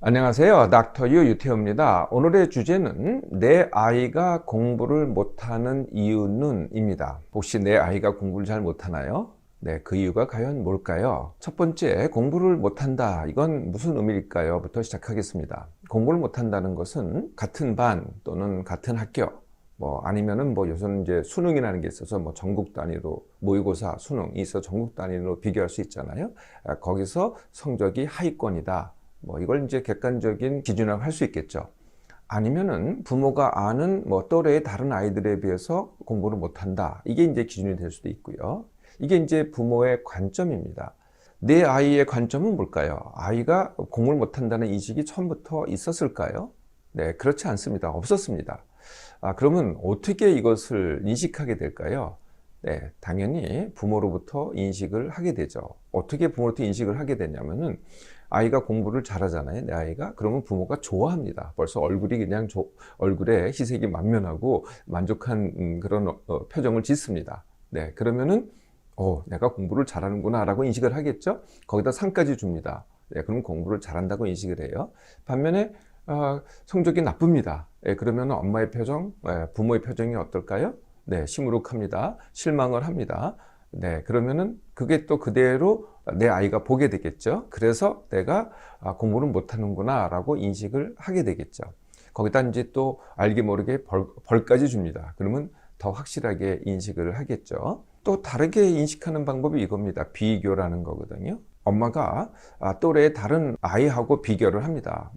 안녕하세요. 닥터 유 유태호입니다. 오늘의 주제는 내 아이가 공부를 못하는 이유는 입니다. 혹시 내 아이가 공부를 잘 못하나요? 네, 그 이유가 과연 뭘까요? 첫 번째, 공부를 못한다. 이건 무슨 의미일까요? 부터 시작하겠습니다. 공부를 못한다는 것은 같은 반 또는 같은 학교, 아니면은 요새는 이제 수능이라는 게 있어서 전국 단위로 모의고사, 수능이 있어 전국 단위로 비교할 수 있잖아요. 거기서 성적이 하위권이다. 이걸 이제 객관적인 기준으로 할 수 있겠죠. 아니면은 부모가 아는 또래의 다른 아이들에 비해서 공부를 못한다. 이게 이제 기준이 될 수도 있고요. 이게 이제 부모의 관점입니다. 내 아이의 관점은 뭘까요? 아이가 공부를 못한다는 인식이 처음부터 있었을까요? 네, 그렇지 않습니다. 없었습니다. 그러면 어떻게 이것을 인식하게 될까요? 네, 당연히 부모로부터 인식을 하게 되죠. 어떻게 부모로부터 인식을 하게 되냐면은 아이가 공부를 잘하잖아요, 내 아이가. 그러면 부모가 좋아합니다. 벌써 얼굴이 그냥 얼굴에 희색이 만면하고 만족한 그런 표정을 짓습니다. 네, 그러면은 내가 공부를 잘하는구나 라고 인식을 하겠죠. 거기다 상까지 줍니다. 네, 그럼 공부를 잘한다고 인식을 해요. 반면에 성적이 나쁩니다. 네, 그러면 엄마의 표정, 부모의 표정이 어떨까요? 네, 시무룩합니다. 실망을 합니다. 네, 그러면은 그게 또 그대로 내 아이가 보게 되겠죠. 그래서 내가 공부를 못하는구나 라고 인식을 하게 되겠죠. 거기다 이제 또 알게 모르게 벌까지 줍니다. 그러면 더 확실하게 인식을 하겠죠. 또 다르게 인식하는 방법이 이겁니다. 비교라는 거거든요. 엄마가 또래의 다른 아이하고 비교를 합니다.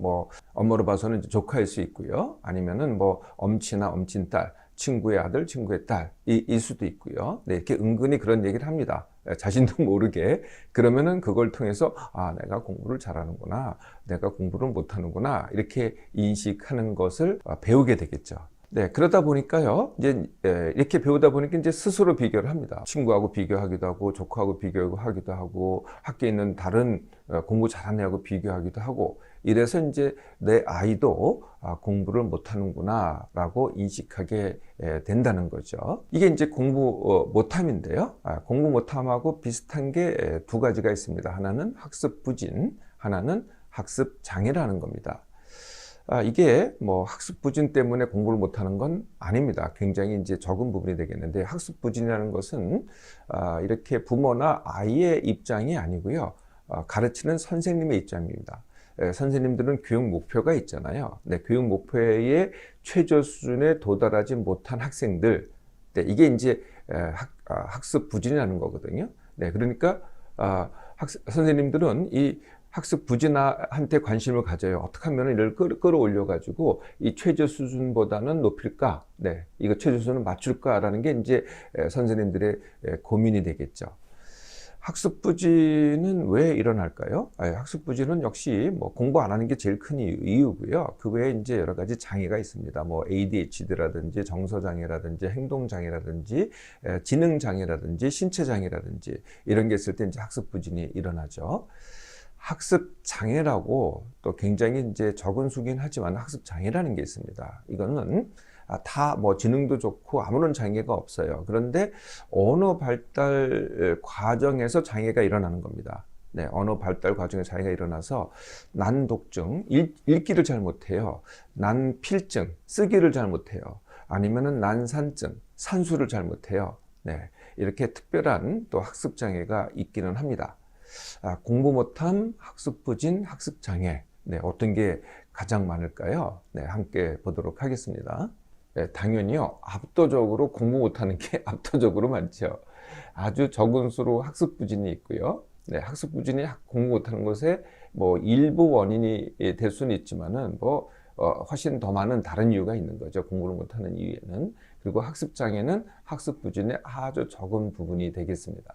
엄마로 봐서는 이제 조카일 수 있고요. 아니면은 엄친아, 엄친딸, 친구의 아들, 친구의 딸일 수도 있고요. 네, 이렇게 은근히 그런 얘기를 합니다. 자신도 모르게. 그러면은 그걸 통해서 내가 공부를 잘하는구나, 내가 공부를 못하는구나 이렇게 인식하는 것을 배우게 되겠죠. 네, 그러다 보니까요, 이제 이렇게 배우다 보니까 이제 스스로 비교를 합니다. 친구하고 비교하기도 하고, 조카하고 비교하기도 하고, 학교에 있는 다른 공부 잘하는 애하고 비교하기도 하고, 이래서 이제 내 아이도 공부를 못하는구나 라고 인식하게 된다는 거죠. 이게 이제 공부 못함인데요. 공부 못함하고 비슷한 게 두 가지가 있습니다. 하나는 학습 부진, 하나는 학습 장애라는 겁니다. 이게 학습 부진 때문에 공부를 못하는 건 아닙니다. 굉장히 이제 적은 부분이 되겠는데, 학습 부진이라는 것은 이렇게 부모나 아이의 입장이 아니고요. 가르치는 선생님의 입장입니다. 선생님들은 교육 목표가 있잖아요. 네, 교육 목표의 최저 수준에 도달하지 못한 학생들, 네, 이게 이제 학습 부진이라는 거거든요. 네, 그러니까 선생님들은 이 학습 부진한테 관심을 가져요. 어떻게 하면 이를 끌어올려 가지고 이 최저 수준보다는 높일까? 네, 이거 최저 수준을 맞출까라는 게 이제 선생님들의 고민이 되겠죠. 학습 부진은 왜 일어날까요? 학습 부진은 역시 공부 안 하는 게 제일 큰 이유고요. 그 외에 이제 여러 가지 장애가 있습니다. ADHD라든지 정서장애라든지 행동장애라든지 지능장애라든지 신체장애라든지 이런 게 있을 때 이제 학습 부진이 일어나죠. 학습 장애라고 또 굉장히 이제 적은 수긴 하지만 학습 장애라는 게 있습니다. 이거는 다 지능도 좋고 아무런 장애가 없어요. 그런데 언어 발달 과정에서 장애가 일어나는 겁니다. 네, 언어 발달 과정에 장애가 일어나서 난독증, 읽기를 잘 못해요. 난필증, 쓰기를 잘 못해요. 아니면은 난산증, 산수를 잘 못해요. 네, 이렇게 특별한 또 학습 장애가 있기는 합니다. 공부 못함, 학습 부진, 학습 장애. 네, 어떤 게 가장 많을까요? 네, 함께 보도록 하겠습니다. 네, 당연히요. 압도적으로 공부 못하는 게 압도적으로 많죠. 아주 적은 수로 학습 부진이 있고요. 네, 학습 부진이 공부 못하는 것에 일부 원인이 될 수는 있지만은 훨씬 더 많은 다른 이유가 있는 거죠. 공부를 못하는 이유에는. 그리고 학습 장애는 학습 부진의 아주 적은 부분이 되겠습니다.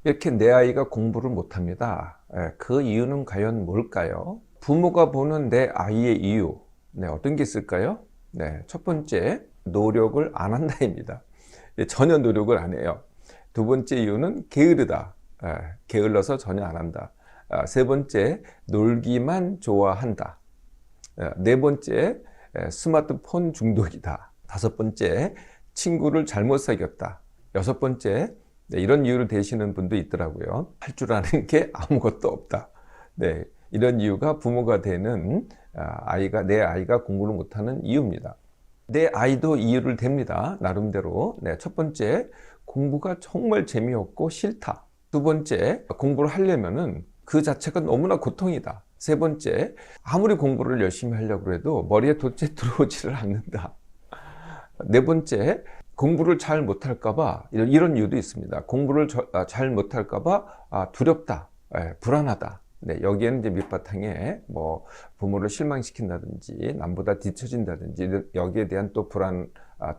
이렇게 내 아이가 공부를 못합니다. 그 이유는 과연 뭘까요? 부모가 보는 내 아이의 이유, 네, 어떤 게 있을까요? 네, 첫 번째, 노력을 안 한다입니다. 전혀 노력을 안 해요. 두 번째 이유는 게으르다. 게을러서 전혀 안 한다. 세 번째, 놀기만 좋아한다. 네 번째, 스마트폰 중독이다. 다섯 번째, 친구를 잘못 사귀었다. 여섯 번째, 네, 이런 이유를 대시는 분도 있더라고요. 할 줄 아는 게 아무것도 없다. 네, 이런 이유가 부모가 되는 내 아이가 공부를 못하는 이유입니다. 내 아이도 이유를 댑니다. 나름대로. 네, 첫 번째, 공부가 정말 재미없고 싫다. 두 번째, 공부를 하려면은 그 자체가 너무나 고통이다. 세 번째, 아무리 공부를 열심히 하려고 해도 머리에 돛째 들어오지를 않는다. 네 번째, 공부를 잘 못할까봐 이런 이유도 있습니다. 공부를 잘 못할까봐 두렵다, 불안하다. 네, 여기에는 이제 밑바탕에 뭐 부모를 실망시킨다든지 남보다 뒤처진다든지 여기에 대한 또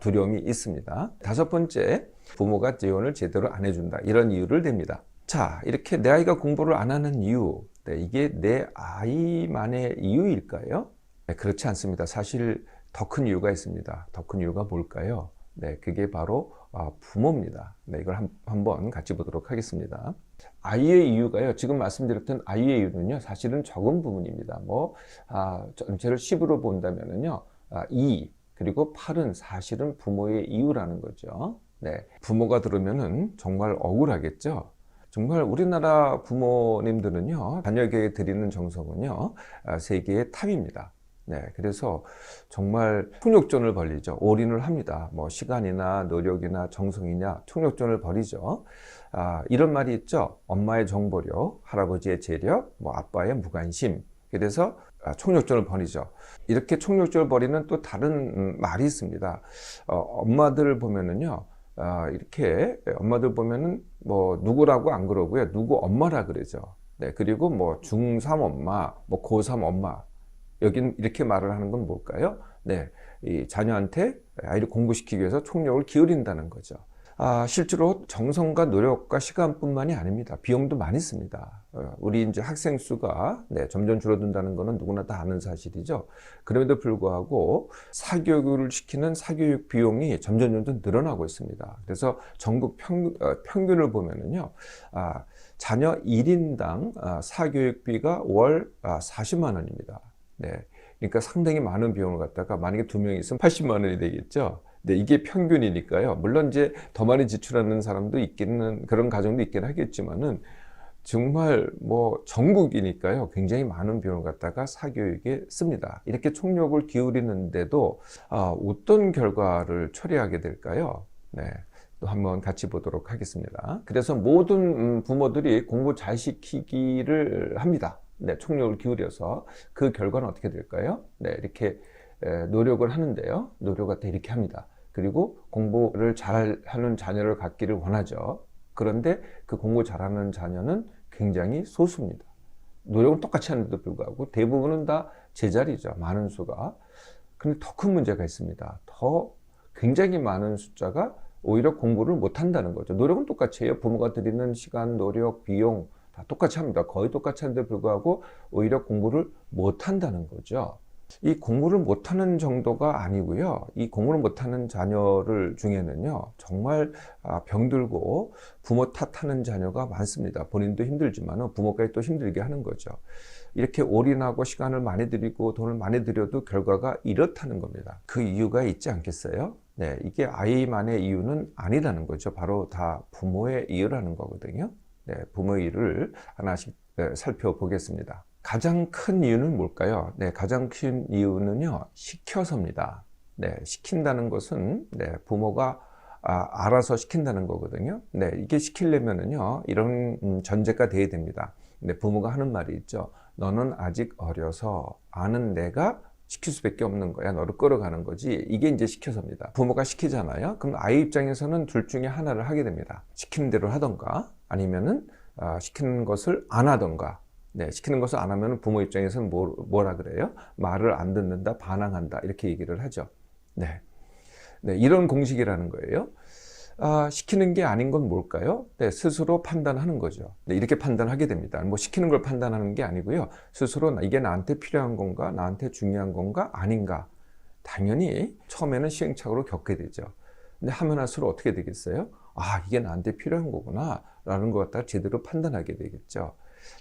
두려움이 있습니다. 다섯 번째, 부모가 지원을 제대로 안 해준다. 이런 이유를 댑니다. 자, 이렇게 내 아이가 공부를 안 하는 이유, 네, 이게 내 아이만의 이유일까요? 네, 그렇지 않습니다. 사실 더 큰 이유가 있습니다. 더 큰 이유가 뭘까요? 네, 그게 바로 부모입니다. 네, 이걸 한번 같이 보도록 하겠습니다. 아이의 이유가요, 지금 말씀드렸던 아이의 이유는요, 사실은 적은 부분입니다. 전체를 10으로 본다면은요, 2, 그리고 8은 사실은 부모의 이유라는 거죠. 네, 부모가 들으면은 정말 억울하겠죠. 정말 우리나라 부모님들은요, 자녀에게 드리는 정성은요, 세계의 탑입니다. 네, 그래서 정말 총력전을 벌이죠. 올인을 합니다. 뭐 시간이나 노력이나 정성이냐 총력전을 벌이죠. 이런 말이 있죠. 엄마의 정보력, 할아버지의 재력, 뭐 아빠의 무관심. 그래서 총력전을 벌이죠. 이렇게 총력전을 벌이는 또 다른 말이 있습니다. 엄마들 보면은요, 이렇게 엄마들 보면은 뭐 누구라고 안 그러고요, 누구 엄마라 그러죠. 네, 그리고 뭐 중3 엄마, 뭐 고3 엄마. 여긴 이렇게 말을 하는 건 뭘까요? 네, 이 자녀한테 아이를 공부시키기 위해서 총력을 기울인다는 거죠. 실제로 정성과 노력과 시간뿐만이 아닙니다. 비용도 많이 씁니다. 우리 이제 학생 수가 점점 줄어든다는 것은 누구나 다 아는 사실이죠. 그럼에도 불구하고 사교육을 시키는 사교육 비용이 점점 늘어나고 있습니다. 그래서 전국 평균을 보면은요, 자녀 1인당 사교육비가 월 40만 원입니다. 네, 그러니까 상당히 많은 비용을 갖다가 만약에 2명이 있으면 80만 원이 되겠죠. 네, 이게 평균이니까요. 물론 이제 더 많이 지출하는 사람도 있기는, 그런 가정도 있긴 하겠지만은 정말 뭐 전국이니까요, 굉장히 많은 비용을 갖다가 사교육에 씁니다. 이렇게 총력을 기울이는데도 어떤 결과를 초래하게 될까요? 네, 또 한번 같이 보도록 하겠습니다. 그래서 모든 부모들이 공부 잘 시키기를 합니다. 네, 총력을 기울여서 그 결과는 어떻게 될까요? 네, 이렇게 노력을 하는데요. 노력을 이렇게 합니다. 그리고 공부를 잘하는 자녀를 갖기를 원하죠. 그런데 그 공부 잘하는 자녀는 굉장히 소수입니다. 노력은 똑같이 하는데도 불구하고 대부분은 다 제자리죠. 많은 수가. 근데 더 큰 문제가 있습니다. 굉장히 많은 숫자가 오히려 공부를 못한다는 거죠. 노력은 똑같이 해요. 부모가 드리는 시간, 노력, 비용 다 똑같이 합니다. 거의 똑같이 하는데 불구하고 오히려 공부를 못한다는 거죠. 이 공부를 못하는 정도가 아니고요. 이 공부를 못하는 자녀를 중에는요, 정말 병들고 부모 탓하는 자녀가 많습니다. 본인도 힘들지만 부모까지 또 힘들게 하는 거죠. 이렇게 올인하고 시간을 많이 들이고 돈을 많이 들여도 결과가 이렇다는 겁니다. 그 이유가 있지 않겠어요? 네, 이게 아이만의 이유는 아니라는 거죠. 바로 다 부모의 이유라는 거거든요. 네, 부모의 이유를 하나씩 살펴보겠습니다. 가장 큰 이유는 뭘까요? 네, 가장 큰 이유는요, 시켜서입니다. 네, 시킨다는 것은 부모가 알아서 시킨다는 거거든요. 네, 이게 시키려면은요, 이런 전제가 돼야 됩니다. 네, 부모가 하는 말이 있죠. 너는 아직 어려서 아는 내가 시킬 수밖에 없는 거야. 너를 끌어가는 거지. 이게 이제 시켜서입니다. 부모가 시키잖아요. 그럼 아이 입장에서는 둘 중에 하나를 하게 됩니다. 시키는 대로 하던가, 아니면은 시키는 것을 안 하던가. 네, 시키는 것을 안 하면 부모 입장에서는 뭐라 그래요? 말을 안 듣는다, 반항한다, 이렇게 얘기를 하죠. 네, 이런 공식이라는 거예요. 시키는 게 아닌 건 뭘까요? 네, 스스로 판단하는 거죠. 네, 이렇게 판단하게 됩니다. 뭐 시키는 걸 판단하는 게 아니고요. 스스로 이게 나한테 필요한 건가, 나한테 중요한 건가, 아닌가. 당연히 처음에는 시행착오를 겪게 되죠. 근데 하면 할수록 어떻게 되겠어요? 이게 나한테 필요한 거구나 라는 것 갖다가 제대로 판단하게 되겠죠.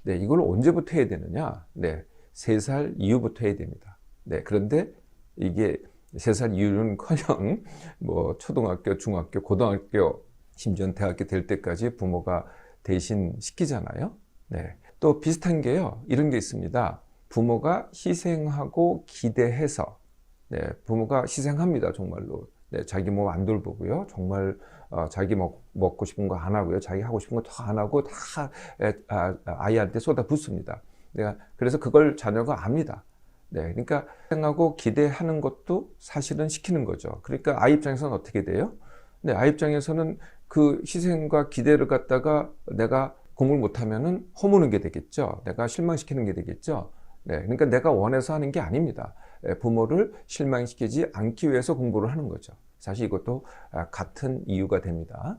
네, 이걸 언제부터 해야 되느냐? 네, 3살 이후부터 해야 됩니다. 네, 그런데 이게 3살 이후는커녕 뭐 초등학교, 중학교, 고등학교, 심지어 대학교 될 때까지 부모가 대신 시키잖아요. 네, 또 비슷한 게요. 이런 게 있습니다. 부모가 희생하고 기대해서, 네, 부모가 희생합니다. 정말로. 네, 자기 몸 안 돌보고요. 정말 자기 먹고 싶은 거 안 하고요. 자기 하고 싶은 거 더 안 하고 다 아이한테 쏟아 붓습니다. 그래서 그걸 자녀가 압니다. 네, 그러니까 희생하고 기대하는 것도 사실은 시키는 거죠. 그러니까 아이 입장에서는 어떻게 돼요? 네, 아이 입장에서는 그 희생과 기대를 갖다가 내가 공부를 못하면은 허무는 게 되겠죠. 내가 실망시키는 게 되겠죠. 네, 그러니까 내가 원해서 하는 게 아닙니다. 부모를 실망시키지 않기 위해서 공부를 하는 거죠. 사실 이것도 같은 이유가 됩니다.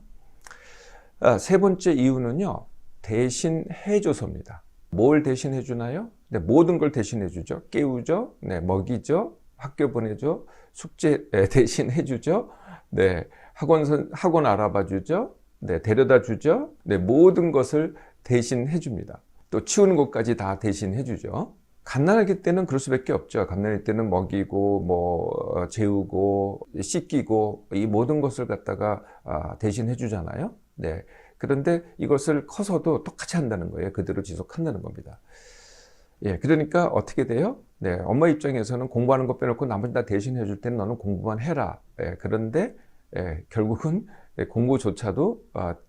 세 번째 이유는요, 대신해줘서입니다. 뭘 대신해주나요? 네, 모든 걸 대신해주죠. 깨우죠, 네, 먹이죠, 학교 보내죠, 숙제 대신해주죠, 네, 학원 알아봐주죠, 네, 데려다주죠, 네, 모든 것을 대신해줍니다. 또 치우는 것까지 다 대신해주죠. 갓난아기 때는 그럴 수밖에 없죠. 갓난아기 때는 먹이고, 재우고, 씻기고, 이 모든 것을 갖다가 대신해 주잖아요. 네. 그런데 이것을 커서도 똑같이 한다는 거예요. 그대로 지속한다는 겁니다. 예. 그러니까 어떻게 돼요? 네. 엄마 입장에서는 공부하는 거 빼놓고 나머지 다 대신해 줄 때는 너는 공부만 해라. 예. 그런데, 결국은 공부조차도,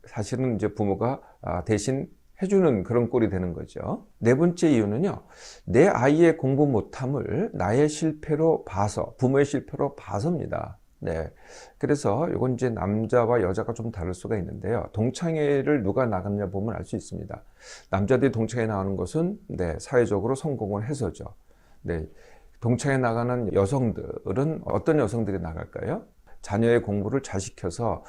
사실은 이제 부모가 대신 해주는 그런 꼴이 되는 거죠. 네 번째 이유는요, 내 아이의 공부 못함을 나의 실패로 봐서, 부모의 실패로 봐서입니다. 네. 그래서 이건 이제 남자와 여자가 좀 다를 수가 있는데요. 동창회를 누가 나갔냐 보면 알 수 있습니다. 남자들이 동창회 나가는 것은, 네, 사회적으로 성공을 해서죠. 네. 동창회 나가는 여성들은 어떤 여성들이 나갈까요? 자녀의 공부를 잘 시켜서,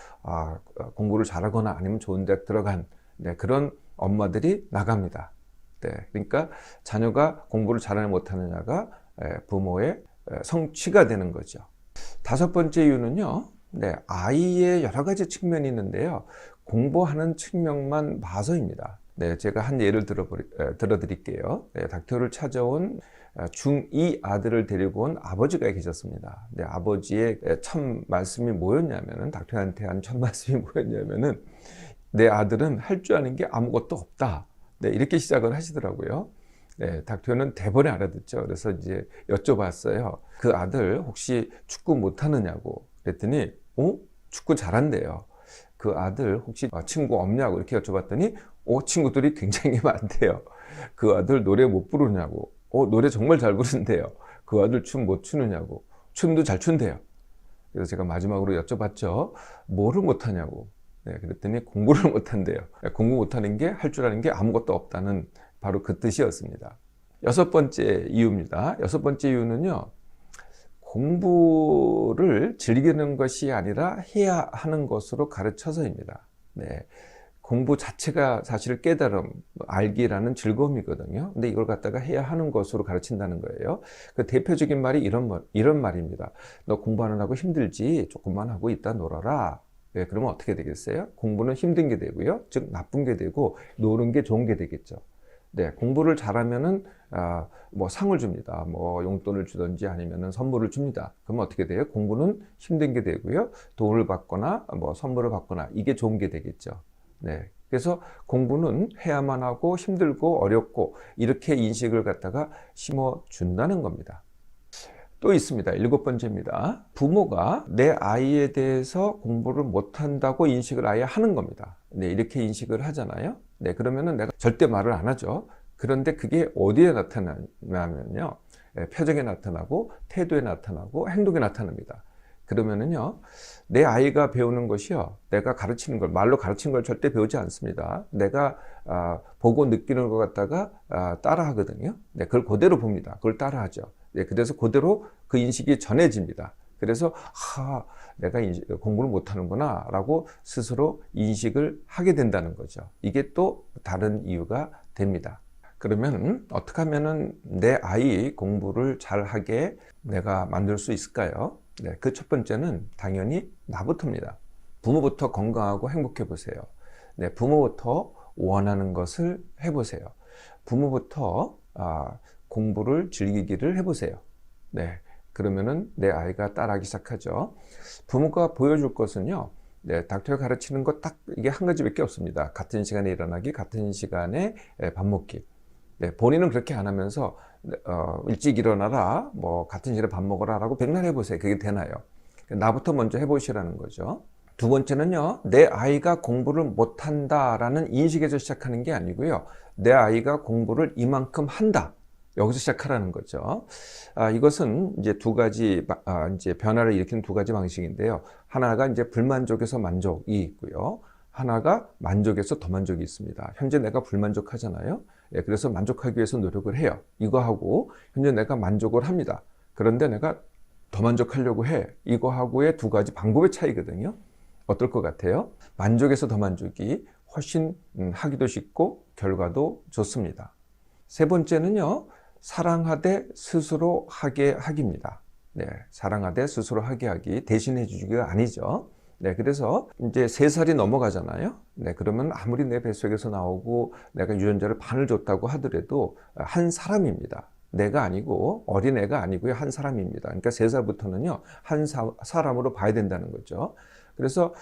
공부를 잘하거나 아니면 좋은 대학 들어간, 네, 그런 엄마들이 나갑니다. 네, 그러니까 자녀가 공부를 잘하냐 못하느냐가 부모의 성취가 되는 거죠. 다섯 번째 이유는요, 네, 아이의 여러 가지 측면이 있는데요, 공부하는 측면만 봐서입니다. 네, 제가 한 예를 들어드릴게요. 네, 닥터를 찾아온 중2 아들을 데리고 온 아버지가 계셨습니다. 네, 아버지의 첫 말씀이 뭐였냐면은, 닥터한테 한 첫 말씀이 뭐였냐면은, 내 아들은 할 줄 아는 게 아무것도 없다. 네, 이렇게 시작을 하시더라고요. 네, 닥터는 대번에 알아듣죠. 그래서 이제 여쭤봤어요. 그 아들 혹시 축구 못하느냐고. 그랬더니, 축구 잘한대요. 그 아들 혹시 친구 없냐고 이렇게 여쭤봤더니, 친구들이 굉장히 많대요. 그 아들 노래 못 부르냐고. 노래 정말 잘 부른대요. 그 아들 춤 못 추느냐고. 춤도 잘 춘대요. 그래서 제가 마지막으로 여쭤봤죠. 뭐를 못하냐고. 네, 그랬더니 공부를 못한대요. 공부 못하는 게, 할 줄 아는 게 아무것도 없다는 바로 그 뜻이었습니다. 여섯 번째 이유입니다. 여섯 번째 이유는요, 공부를 즐기는 것이 아니라 해야 하는 것으로 가르쳐서입니다. 네, 공부 자체가 사실 깨달음, 알기라는 즐거움이거든요. 근데 이걸 갖다가 해야 하는 것으로 가르친다는 거예요. 그 대표적인 말이 이런 말입니다. 너 공부하느라고 힘들지? 조금만 하고 있다 놀아라. 네, 그러면 어떻게 되겠어요? 공부는 힘든 게 되고요. 즉, 나쁜 게 되고, 노는 게 좋은 게 되겠죠. 네, 공부를 잘하면은, 뭐 상을 줍니다. 뭐 용돈을 주든지 아니면은 선물을 줍니다. 그러면 어떻게 돼요? 공부는 힘든 게 되고요. 돈을 받거나, 뭐 선물을 받거나, 이게 좋은 게 되겠죠. 네. 그래서 공부는 해야만 하고 힘들고 어렵고, 이렇게 인식을 갖다가 심어준다는 겁니다. 또 있습니다. 일곱 번째입니다. 부모가 내 아이에 대해서 공부를 못한다고 인식을 아예 하는 겁니다. 네, 이렇게 인식을 하잖아요. 네, 그러면은 내가 절대 말을 안 하죠. 그런데 그게 어디에 나타나냐면요, 표정에 나타나고, 태도에 나타나고, 행동에 나타납니다. 그러면은요, 내 아이가 배우는 것이요, 내가 가르치는 걸, 말로 가르치는 걸 절대 배우지 않습니다. 내가 보고 느끼는 것 갖다가 따라 하거든요. 네, 그걸 그대로 봅니다. 그걸 따라 하죠. 네, 그래서 그대로 그 인식이 전해집니다. 그래서 내가 공부를 못하는구나 라고 스스로 인식을 하게 된다는 거죠. 이게 또 다른 이유가 됩니다. 그러면 어떻게 하면 내 아이 공부를 잘하게 내가 만들 수 있을까요? 네, 그 첫 번째는 당연히 나부터입니다. 부모부터 건강하고 행복해 보세요. 네, 부모부터 원하는 것을 해보세요. 부모부터 공부를 즐기기를 해보세요. 네, 그러면은 내 아이가 따라하기 시작하죠. 부모가 보여줄 것은요, 네, 닥터가 가르치는 것 딱 이게 한 가지밖에 없습니다. 같은 시간에 일어나기, 같은 시간에 밥 먹기. 네, 본인은 그렇게 안 하면서 일찍 일어나라, 뭐 같은 시간에 밥 먹어라라고 백날 해보세요. 그게 되나요? 나부터 먼저 해보시라는 거죠. 두 번째는요, 내 아이가 공부를 못한다라는 인식에서 시작하는 게 아니고요, 내 아이가 공부를 이만큼 한다. 여기서 시작하라는 거죠. 이것은 이제 두 가지, 이제 변화를 일으키는 두 가지 방식인데요. 하나가 이제 불만족에서 만족이 있고요. 하나가 만족에서 더 만족이 있습니다. 현재 내가 불만족하잖아요. 예, 그래서 만족하기 위해서 노력을 해요. 이거하고 현재 내가 만족을 합니다. 그런데 내가 더 만족하려고 해. 이거하고의 두 가지 방법의 차이거든요. 어떨 것 같아요? 만족에서 더 만족이 훨씬 하기도 쉽고 결과도 좋습니다. 세 번째는요, 사랑하되 스스로 하게 하기입니다. 네, 사랑하되 스스로 하게 하기, 대신해 주기가 아니죠. 네, 그래서 이제 3살이 넘어가잖아요. 네, 그러면 아무리 내 뱃속에서 나오고 내가 유전자를 반을 줬다고 하더라도 한 사람입니다. 내가 아니고 어린애가 아니고요, 한 사람입니다. 그러니까 3살부터는요, 한 사람으로 봐야 된다는 거죠. 그래서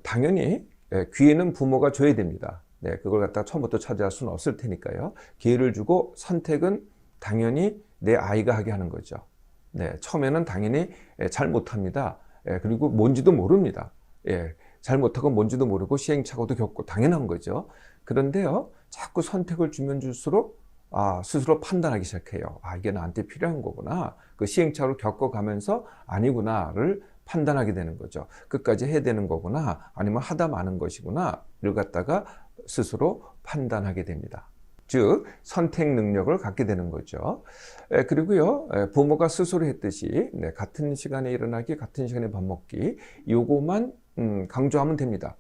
당연히 기회는 부모가 줘야 됩니다. 네, 그걸 갖다가 처음부터 차지할 수는 없을 테니까요. 기회를 주고 선택은 당연히 내 아이가 하게 하는 거죠. 네, 처음에는 당연히 잘 못합니다. 그리고 뭔지도 모릅니다. 잘 못하고 뭔지도 모르고 시행착오도 겪고 당연한 거죠. 그런데요, 자꾸 선택을 주면 줄수록 스스로 판단하기 시작해요. 이게 나한테 필요한 거구나. 그 시행착오를 겪어가면서 아니구나를 판단하게 되는 거죠. 끝까지 해야 되는 거구나, 아니면 하다 마는 것이구나, 를 갖다가 스스로 판단하게 됩니다. 즉, 선택 능력을 갖게 되는 거죠. 그리고요, 부모가 스스로 했듯이 같은 시간에 일어나기, 같은 시간에 밥 먹기, 요거만 강조하면 됩니다.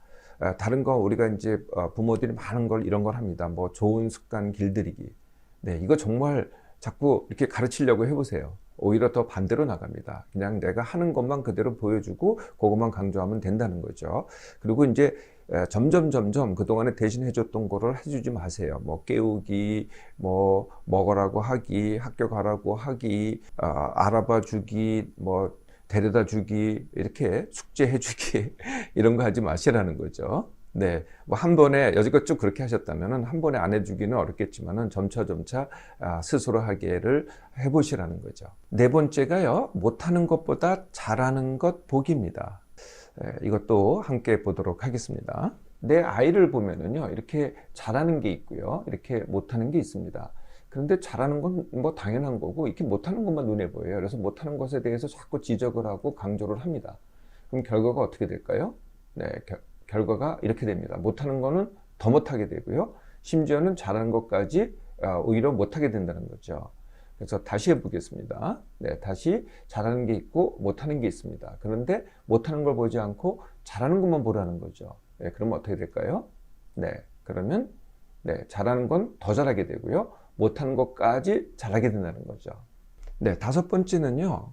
다른 거 우리가 이제 부모들이 많은 걸 이런 걸 합니다. 뭐 좋은 습관 길들이기. 네, 이거 정말 자꾸 이렇게 가르치려고 해보세요. 오히려 더 반대로 나갑니다. 그냥 내가 하는 것만 그대로 보여주고 그것만 강조하면 된다는 거죠. 그리고 이제 점점 그동안에 대신 해줬던 거를 해주지 마세요. 뭐 깨우기, 뭐 먹으라고 하기, 학교 가라고 하기, 알아봐 주기, 뭐 데려다 주기, 이렇게 숙제해 주기 이런 거 하지 마시라는 거죠. 네, 뭐 한 번에 여지껏 쭉 그렇게 하셨다면은 한 번에 안 해주기는 어렵겠지만은 점차 스스로 하기를 해보시라는 거죠. 네 번째가요, 못하는 것보다 잘하는 것 보기입니다. 이것도 함께 보도록 하겠습니다. 내 아이를 보면은요, 이렇게 잘하는 게 있고요, 이렇게 못하는 게 있습니다. 그런데 잘하는 건 뭐 당연한 거고, 이렇게 못하는 것만 눈에 보여요. 그래서 못하는 것에 대해서 자꾸 지적을 하고 강조를 합니다. 그럼 결과가 어떻게 될까요? 네, 결과가 이렇게 됩니다. 못하는 거는 더 못하게 되고요, 심지어는 잘하는 것까지 오히려 못하게 된다는 거죠. 그래서 다시 해보겠습니다. 네, 다시 잘하는 게 있고 못하는 게 있습니다. 그런데 못하는 걸 보지 않고 잘하는 것만 보라는 거죠. 네, 그러면 어떻게 될까요? 네, 그러면 잘하는 건 더 잘하게 되고요, 못하는 것까지 잘하게 된다는 거죠. 네, 다섯 번째는요,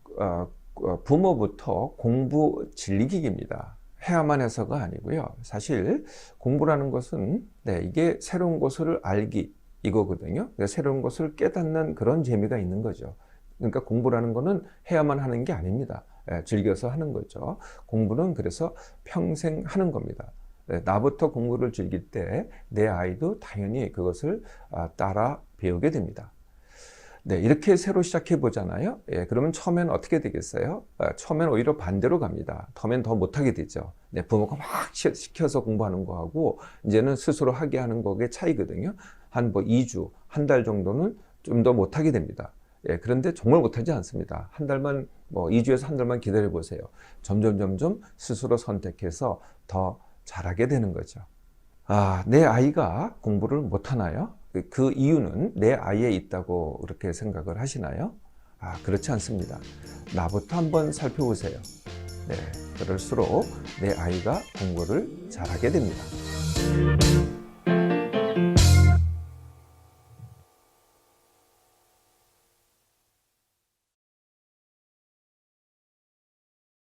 부모부터 공부 질리기입니다. 해야만 해서가 아니고요. 사실 공부라는 것은 이게 새로운 것을 알기, 이거거든요. 새로운 것을 깨닫는 그런 재미가 있는 거죠. 그러니까 공부라는 거는 해야만 하는 게 아닙니다. 즐겨서 하는 거죠. 공부는 그래서 평생 하는 겁니다. 나부터 공부를 즐길 때 내 아이도 당연히 그것을 따라 배우게 됩니다. 네, 이렇게 새로 시작해 보잖아요. 그러면 처음엔 어떻게 되겠어요? 처음엔 오히려 반대로 갑니다. 처음엔 더 못하게 되죠. 부모가 막 시켜서 공부하는 거하고 이제는 스스로 하게 하는 거의 차이거든요. 한 2주, 한 달 정도는 좀 더 못하게 됩니다. 그런데 정말 못하지 않습니다. 한 달만, 2주에서 한 달만 기다려 보세요. 점점 스스로 선택해서 더 잘하게 되는 거죠. 내 아이가 공부를 못하나요? 그 이유는 내 아이에 있다고 그렇게 생각을 하시나요? 그렇지 않습니다. 나부터 한번 살펴보세요. 네, 그럴수록 내 아이가 공부를 잘하게 됩니다.